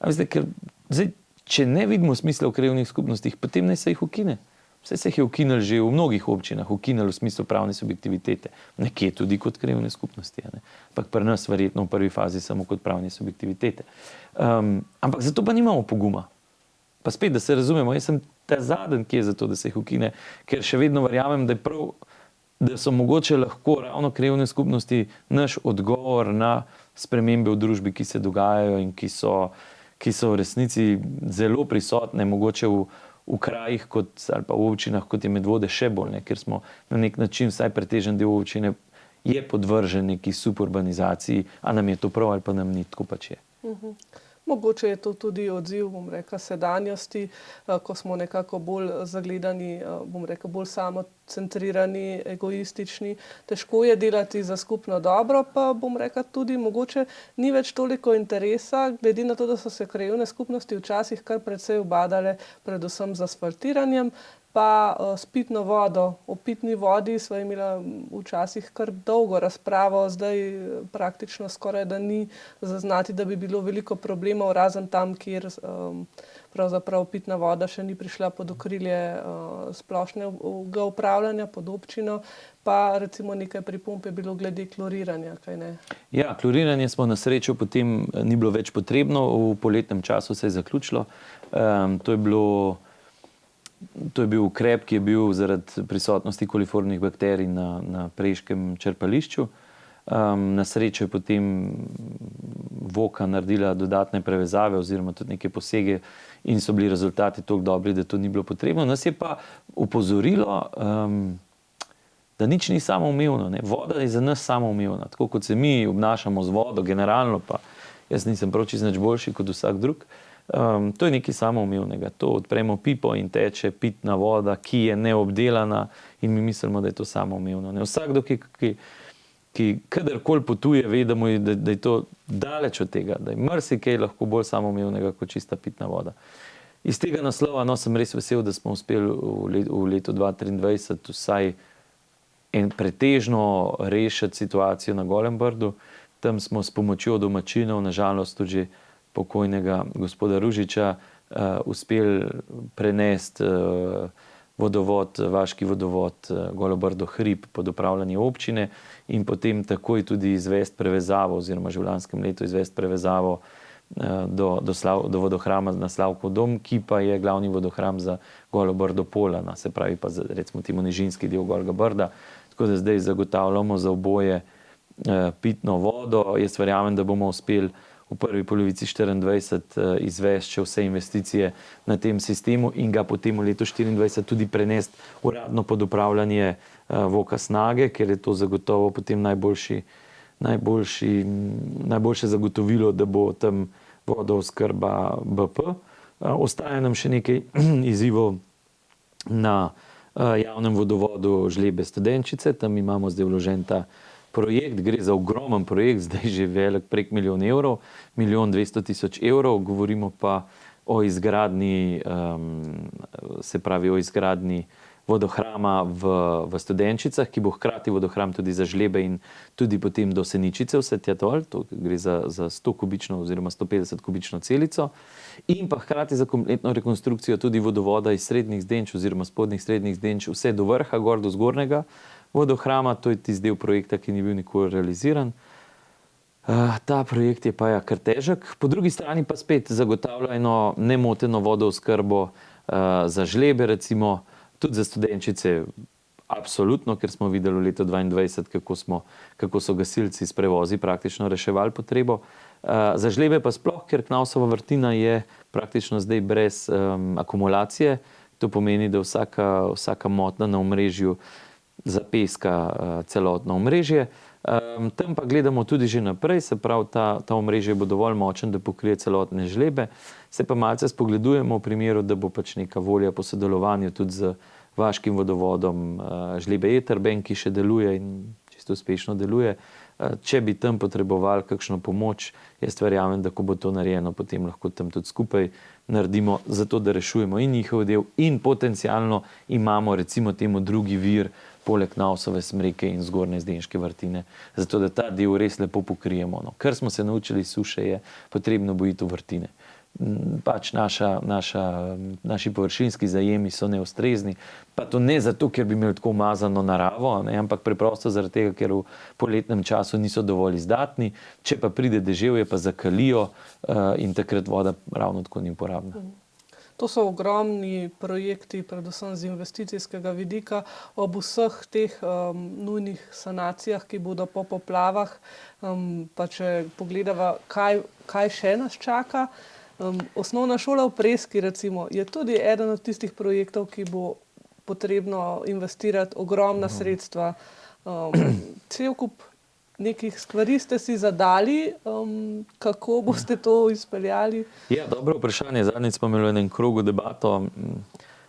Ker zdaj, če ne vidimo smisla v krajevnih skupnostih, potem ne se jih ukine. Vse se jih je ukinili že v mnogih občinah, ukinili v smislu pravne subjektivitete. Nekje tudi kot krajevne skupnosti. Ampak pri nas verjetno v prvi fazi samo kot pravne subjektivitete. Ampak zato pa nimamo poguma. Pa spet, da se razumemo, jaz sem ta zadnji, ki je za to, da se jih ukine, ker še vedno verjamem, da je prav, da so mogoče lahko ravno krajevne skupnosti naš odgovor na spremembe v družbi, ki se dogajajo in ki so v resnici zelo prisotne, mogoče v krajih ali pa v občinah, kot je Medvode, še bolj, ker smo na nek način, vsaj pretežen del občine, je podvržen neki suburbanizaciji, a nam je to prav ali pa nam ni, tako pač je. Mogoče je to tudi odziv, bom rekla, sedanjosti, ko smo nekako bolj zagledani, bom rekla, bolj samocentrirani, egoistični. Težko je delati za skupno dobro, pa bom rekla tudi mogoče ni več toliko interesa, glede na to, da so se krajevne skupnosti včasih kar precej ubadale, predvsem z asfaltiranjem, pa s pitno vodo. O pitni vodi sva imela včasih kar dolgo razpravo, zdaj praktično skoraj da ni zaznati, da bi bilo veliko problemov, razen tam, kjer pravzaprav pitna voda še ni prišla pod okrilje splošnega upravljanja, pod občino, pa recimo nekaj pripomb je bilo glede kloriranja, kaj ne? Ja, kloriranje smo na srečo potem ni bilo več potrebno, v poletnem času se je zaključilo. To je bil ukrep, ki je bil zaradi prisotnosti koliformnih bakterij na preškem črpališču. Na srečo je potem Voka naredila dodatne prevezave oziroma tudi neke posege in so bili rezultati toliko dobri, da to ni bilo potrebno. Nas je pa upozorilo, da nič ni samoumevno, ne. Voda je za nas samoumevna. Tako kot se mi obnašamo z vodo, generalno pa jaz nisem prav čisto nič boljši kot vsak drug. To je nekaj samoumevnega. To odpremo pipo in teče pitna voda, ki je neobdelana in mi mislimo, da je to samoumevno. Vsakdo, ki kadarkoli potuje, ve, da je to daleč od tega, da je marsikaj lahko bolj samoumevnega kot čista pitna voda. Iz tega naslova sem res vesel, da smo uspeli v letu 2023 vsaj pretežno rešiti situacijo na Golem Brdu. Tam smo s pomočjo domačinov, nažalost tudi že pokojnega gospoda Ružiča, uspeli prenesti vodovod, vaški vodovod Golo Brdo Hrib pod upravljanje občine in potem takoj tudi izvesti prevezavo oziroma že v lanskem letu izvesti prevezavo do vodohrama na Slavkov dom, ki pa je glavni vodohram za Golo Brdo Polana, se pravi pa recimo temu nižinski del Golega Brda. Tako da zdaj zagotavljamo za oboje pitno vodo. Jaz verjamem, da bomo uspeli v prvi polovici 2024 izvesti še vse investicije na tem sistemu in ga potem v letu 2024 tudi prenesti uradno pod upravljanje Voka Snage, ker je to zagotovo potem najboljše zagotovilo, da bo tam vodooskrba BP. Ostaja nam še nekaj izzivov na javnem vodovodu Žlebe Studenčice, tam imamo zdaj vložen ta projekt, gre za ogromen projekt, zdaj že velik prek 1 milijon evrov, 1 200 000 evrov, govorimo pa o izgradnji, o izgradnji vodohrama v Studenčicah, ki bo hkrati vodohram tudi za Žlebe in tudi potem do Seničice vse tja dol, to gre za 100 kubično oziroma 150 kubično celico in pa hkrati za kompletno rekonstrukcijo tudi vodovoda iz srednjih Zdenč oziroma spodnjih srednjih Zdenč vse do vrha, gor do zgornjega vodohrama, to je tisti del projekta, ki ni bil nikoli realiziran. Ta projekt je pa kar težek. Po drugi strani pa spet zagotavlja eno nemoteno vodooskrbo za Žlebe, recimo, tudi za Studenčice, absolutno, ker smo videli v letu 2022, kako so gasilci s prevozi praktično reševali potrebo. Za Žlebe pa sploh, ker Knausova vrtina je praktično zdaj brez akumulacije. To pomeni, da vsaka motna na omrežju zapeska celotno omrežje. Tam pa gledamo tudi že naprej, se pravi, ta omrežje bo dovolj močen, da pokrije celotne Žlebe. Se pa malce spogledujemo v primeru, da bo pač neka volja po sodelovanju tudi z vaškim vodovodom Žlebe Etterbeek, ki še deluje in čisto uspešno deluje. Če bi tam potrebovali kakšno pomoč, jaz verjamem, da ko bo to narejeno, potem lahko tam tudi skupaj naredimo, zato da rešujemo in njihov del in potencialno imamo recimo temu drugi vir poleg Knausove smreke in zgornje Zdenške vrtine, zato da ta del res lepo pokrijemo. Kar smo se naučili iz suše, je potrebno bojiti v vrtine. Pač naši površinski zajemi so neustrezni, pa to ne zato, ker bi imeli tako umazano naravo, ampak preprosto zaradi tega, ker v poletnem času niso dovolj izdatni, če pa pride deževje, pa zakalijo in takrat voda ravno tako ni uporabna. To so ogromni projekti, predvsem z investicijskega vidika, ob vseh teh nujnih sanacijah, ki bodo po poplavah. Pa če pogledava, kaj še nas čaka. Osnovna šola v Preski, recimo, je tudi eden od tistih projektov, ki bo potrebno investirati ogromna sredstva. Cel kup nekih stvari ste si zadali, kako boste to izpeljali? Ja, dobro vprašanje. Zadnjič smo imeli v enem krogu debato,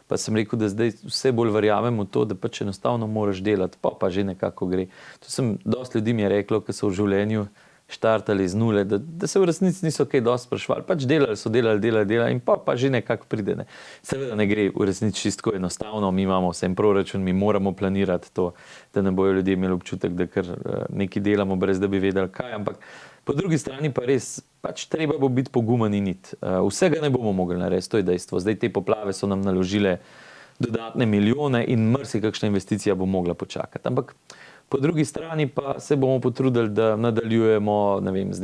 pa sem rekel, da zdaj vse bolj verjamem v to, da pač enostavno moraš delati, pa že nekako gre. To sem, dosti ljudi mi je reklo, ki so v življenju štartali z nule, da se v resnici niso kaj dosti sprašvali. Pač delali in pa že nekako pride. Ne. Seveda ne gre v resnici čisto enostavno, mi imamo vsem proračun, mi moramo planirati to, da ne bojo ljudje imeli občutek, da kar nekaj delamo, brez da bi vedeli kaj, ampak po drugi strani pa res, pač treba bo biti pogumen in iti. Vsega ne bomo mogli narediti, to je dejstvo. Zdaj te poplave so nam naložile dodatne milijone in marsikakšna investicija bo mogla počakati. Ampak po drugi strani pa se bomo potrudili, da nadaljujemo, ne vem, z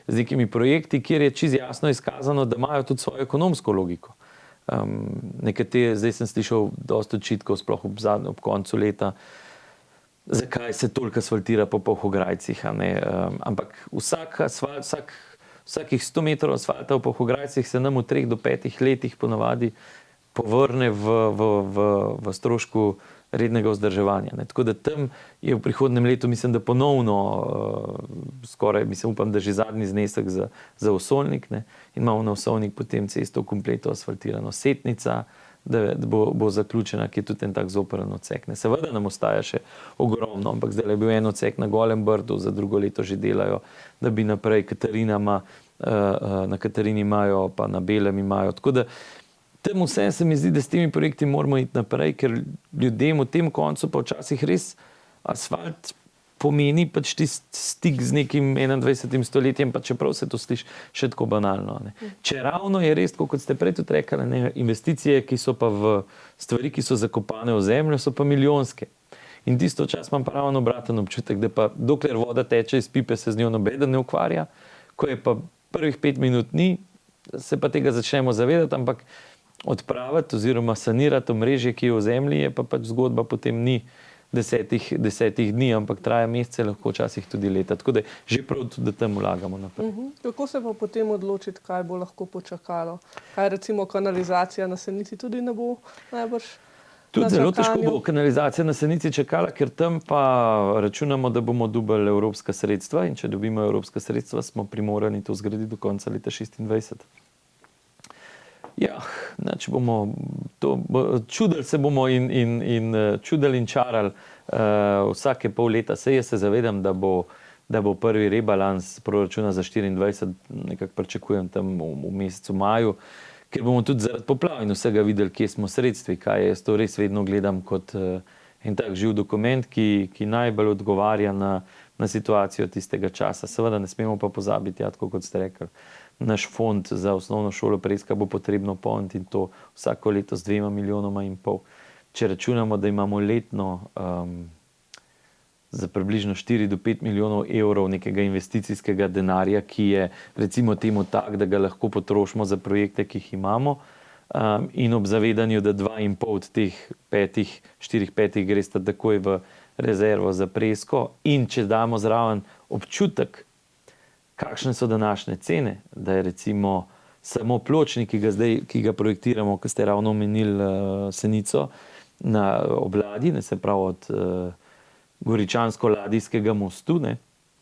nekimi projekti, kjer je čisto jasno izkazano, da imajo tudi svojo ekonomsko logiko. Zdaj sem slišal dosti očitkov, sploh ob koncu leta, zakaj se toliko asfaltira po Polhograjcih, ampak vsakih 100 metrov asfalta v Polhograjcih se nam v 3 do 5 letih ponavadi povrne v strošku rednega vzdrževanja. Tako da tam je v prihodnem letu, mislim, da ponovno upam, da že zadnji znesek za Osolnik, in imamo na Osolnik potem cesto v kompletu asfaltirano. Setnica, da bo zaključena, ki je tudi en tak zoprn odsek. Seveda nam ostaja še ogromno, ampak zdaj je bil en odsek na Golem Brdu, za drugo leto že delajo, da bi naprej na Katarini imajo, pa na Belem imajo. Tako da tem vsem se mi zdi, da s temi projekti moramo iti naprej, ker ljudem v tem koncu pa včasih res asfalt pomeni pač tisti stik z nekim 21. stoletjem, pa čeprav se to sliši še tako banalno. Če ravno je res, kot ste prej tudi rekli, investicije, ki so pa v stvari, ki so zakopane v zemljo, so pa milijonske. In tisto čas imam pa ravno obraten občutek, da pa dokler voda teče iz pipe, se z njo nobeden ne ukvarja, ko je pa prvih 5 minut ni, se pa tega začnemo zavedati, ampak odpraviti oziroma sanirati omrežje, ki je v zemlji, je pa pač zgodba potem ni 10 dni, ampak traja mesece, lahko včasih tudi leta. Tako da že prav tudi, da tam vlagamo naprej. Kako se pa potem odločiti, kaj bo lahko počakalo? Kaj recimo kanalizacija na Senici tudi ne bo najbrž? Tudi zelo težko bo kanalizacija na Senici čakala, ker tam pa računamo, da bomo dobili evropska sredstva in če dobimo evropska sredstva, smo primorani to zgraditi do konca leta 2026. Ja, če bomo to čudili se bomo in čudili in čarali vsake pol leta. Saj jaz se zavedam, da bo prvi rebalans proračuna za 2024, nekako pričakujem tam v mesecu maju, ker bomo tudi zaradi poplav in vsega videli, kje smo sredstvi, kaj je. Jaz to res vedno gledam kot en tak živ dokument, ki najbolj odgovarja na situacijo tistega časa. Seveda ne smemo pa pozabiti, tako kot ste rekli, naš fond za osnovno šolo Preska bo potrebno polniti in to vsako leto z 2,5 milijonoma. Če računamo, da imamo letno za približno 4 do 5 milijonov evrov nekega investicijskega denarja, ki je recimo temu tak, da ga lahko potrošimo za projekte, ki jih imamo, in ob zavedanju, da 2,5 od teh 4-5 gresta takoj v rezervo za Presko, in če damo zraven občutek, kakšne so današnje cene, da je recimo samo pločnik, ki ga projektiramo, ki ste ravno omenili Senico, na Obladi, se pravi od Goričansko-Ladijskega mostu,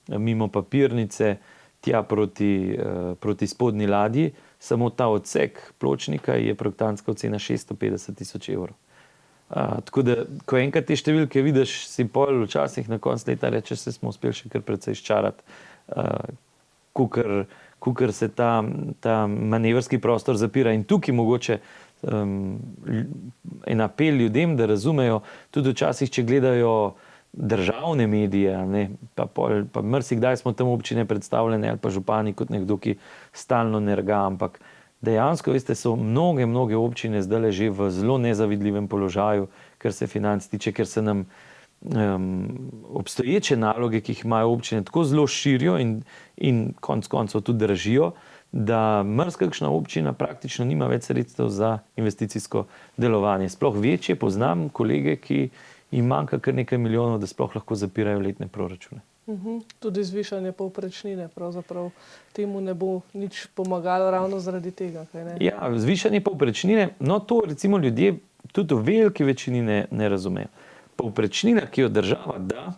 mimo Papirnice, tja proti Spodnji Ladji, samo ta odsek pločnika je projektantska ocena 650 tisoč evrov. Tako da, ko enkrat te številke vidiš, si pol včasih na koncu leta rečeš, se smo uspeli še kar precej ščarati, kukor se ta manevrski prostor zapira. In tukaj mogoče en apel ljudem, da razumejo, tudi včasih, če gledajo državne medije, pa marsikdaj smo tam občine predstavljene ali pa župani kot nekdo, ki stalno nerga, ampak dejansko, veste, so mnoge občine zdaj že v zelo nezavidljivem položaju, kar se financ tiče, ker se nam obstoječe naloge, ki jih imajo občine, tako zelo širijo in konec koncev tudi dražijo, da marsikakšna občina praktično nima več sredstev za investicijsko delovanje. Sploh večje poznam kolege, ki jim manjka kar nekaj milijonov, da sploh lahko zapirajo letne proračune. Tudi zvišanje povprečnine pravzaprav temu ne bo nič pomagalo ravno zaradi tega, kaj ne? Ja, zvišanje povprečnine, no to recimo ljudje tudi v veliki večini ne razumejo. povprečnina, ki jo država da,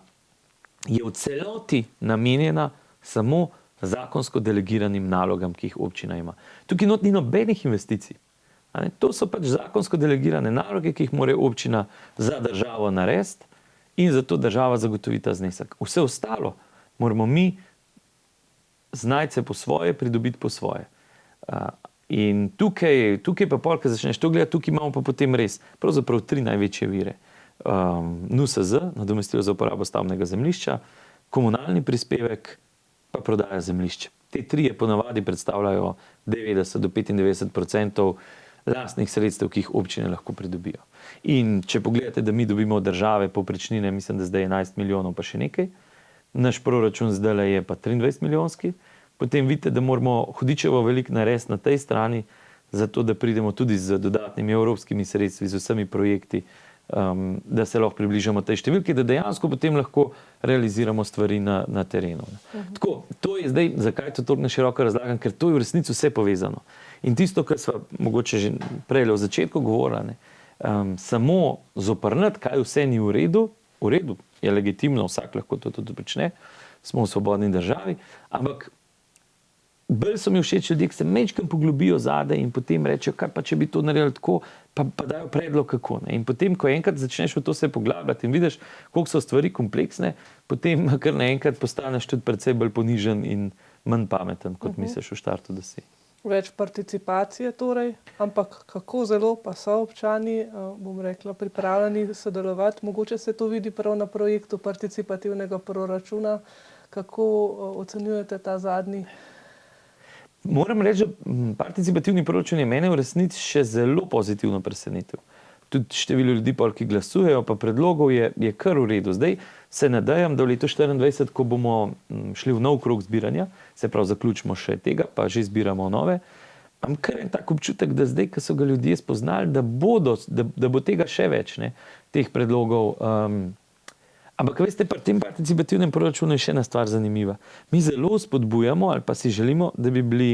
je v celoti namenjena samo zakonsko delegiranim nalogam, ki jih občina ima. Tukaj not ni nobenih investicij. To so pač zakonsko delegirane naloge, ki jih mora občina za državo narediti in zato država zagotovi ta znesek. Vse ostalo moramo mi znajti se po svoje, pridobiti po svoje. In tukaj pa pol, ko začneš to gledati, tukaj imamo pa potem res pravzaprav 3 največje vire. NUSZ, nadomestilo za uporabo stavbnega zemljišča, komunalni prispevek pa prodaja zemljišč. Te 3 ponavadi predstavljajo 90 do 95% lastnih sredstev, ki jih občine lahko pridobijo. In če pogledate, da mi dobimo od države povprečnine, mislim, da zdaj 11 milijonov pa še nekaj, naš proračun zdaj je pa 23 milijonski, potem vidite, da moramo hudičevo veliko narediti na tej strani, zato da pridemo tudi z dodatnimi evropskimi sredstvi, z vsemi projekti, da se lahko približamo tej številki, da dejansko potem lahko realiziramo stvari na terenu. Tako, to je zdaj, zakaj to toliko na široko razlagam, ker to je v resnici vse povezano. In tisto, kar sva mogoče že prej v začetku govorila, samo zoprniti, kaj vse ni v redu, je legitimno, vsak lahko to tudi počne, smo v svobodni državi, ampak bolj so mi všeč ljudje, ki se majčkeno poglobijo zadaj in potem rečejo, kaj pa če bi to naredili tako, pa dajo predlog kako. In potem, ko enkrat začneš v to se poglabljati in vidiš, koliko so stvari kompleksne, potem kar naenkrat postaneš tudi precej bolj ponižen in manj pameten, kot misliš v štartu, da si. Več participacije torej, ampak kako zelo pa so občani, bom rekla, pripravljeni sodelovati. Mogoče se to vidi prav na projektu participativnega proračuna. Kako ocenjujete ta zadnji? Moram reči, da participativni proračun je mene v resnici še zelo pozitivno presenetil. Tudi število ljudi, ki glasujejo, pa predlogov je kar v redu. Zdaj se nadejam, da v letu 2024, ko bomo šli v nov krog zbiranja, se pravi zaključimo še tega, pa že zbiramo nove, imam kar en tak občutek, da zdaj, ko so ga ljudje spoznali, da bo tega še več, ne, teh predlogov. Ampak veste, pri tem participativnem proračunu je še ena stvar zanimiva. Mi zelo spodbujamo ali pa si želimo, da bi bili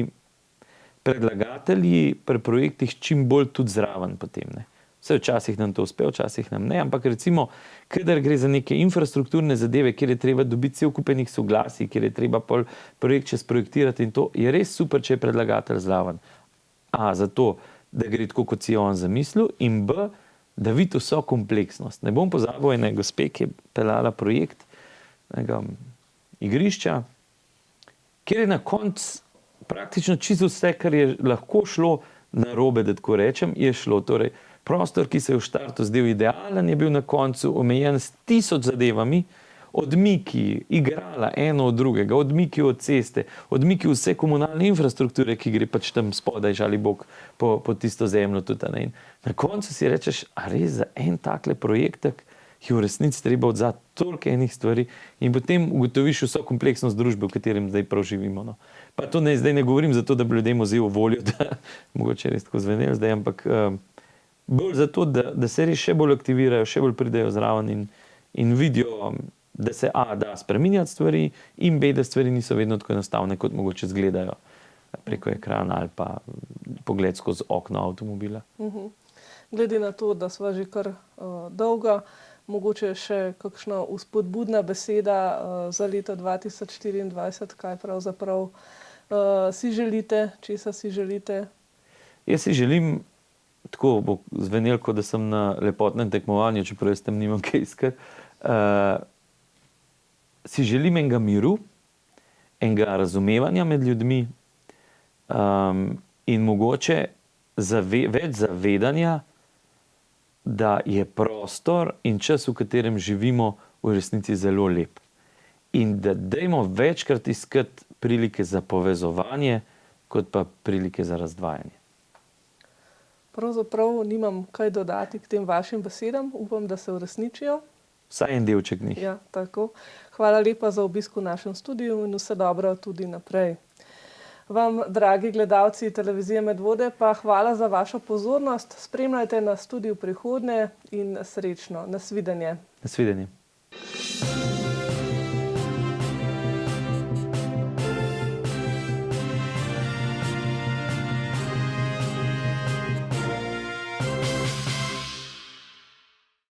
predlagatelji pri projektih čim bolj tudi zraven potem, ne. Vse včasih nam to uspe, včasih nam ne, ampak recimo, kadar gre za neke infrastrukturne zadeve, kjer je treba dobiti cel kup enih soglasij, kjer je treba projekt še sprojektirati in to, je res super, če je predlagatelj zraven. A, zato, da gre tako, kot si je on zamislil, in B, da vidi vso kompleksnost. Ne bom pozabil ene gospe, ki je peljala projekt igrišča, kjer je na koncu praktično čisto vse, kar je lahko šlo narobe, da tako rečem, je šlo. Torej, prostor, ki se je v štartu zdel idealen, je bil na koncu omejen s 1000 zadevami, odmiki, igrala eno od drugega, odmiki od ceste, odmiki vse komunalne infrastrukture, ki gre pač tam spodaj, žali Bog, po tisto zemljo tudi. Ne? In na koncu si rečeš, a res za en takle projektek je v resnici treba odzati toliko enih stvari in potem ugotoviš vso kompleksnost družbe, v katerem zdaj prav živimo. No. Pa to zdaj ne govorim zato, da bi ljudem vzel voljo, da mogoče res tako zvenelo zdaj, ampak bolj zato, da se res še bolj aktivirajo, še bolj pridejo zraven in vidijo, da se A, da spreminjati stvari in B, da stvari niso vedno tako enostavne, kot mogoče izgledajo preko ekrana ali pa pogled skozi okno avtomobila. Glede na to, da sva že kar dolga, mogoče še kakšna vzpodbudna beseda za leto 2024, kaj pravzaprav si želite, česa si želite? Jaz si želim, tako bo zvenelo, kot da sem na lepotnem tekmovanju, čeprav jaz tam nimam kaj iskati, si želim enega miru, enega razumevanja med ljudmi in mogoče več zavedanja, da je prostor in čas, v katerem živimo, v resnici zelo lep. In da dajmo večkrat iskati prilike za povezovanje, kot pa prilike za razdvajanje. Pravzaprav nimam kaj dodati k tem vašim besedam, upam, da se uresničijo. Vsaj en delček njih. Ja, tako. Hvala lepa za obisk v našem studiu in vse dobro tudi naprej. Vam, dragi gledalci televizije Medvode, pa hvala za vašo pozornost. Spremljajte nas tudi v prihodnje in srečno. Nasvidenje. Nasvidenje.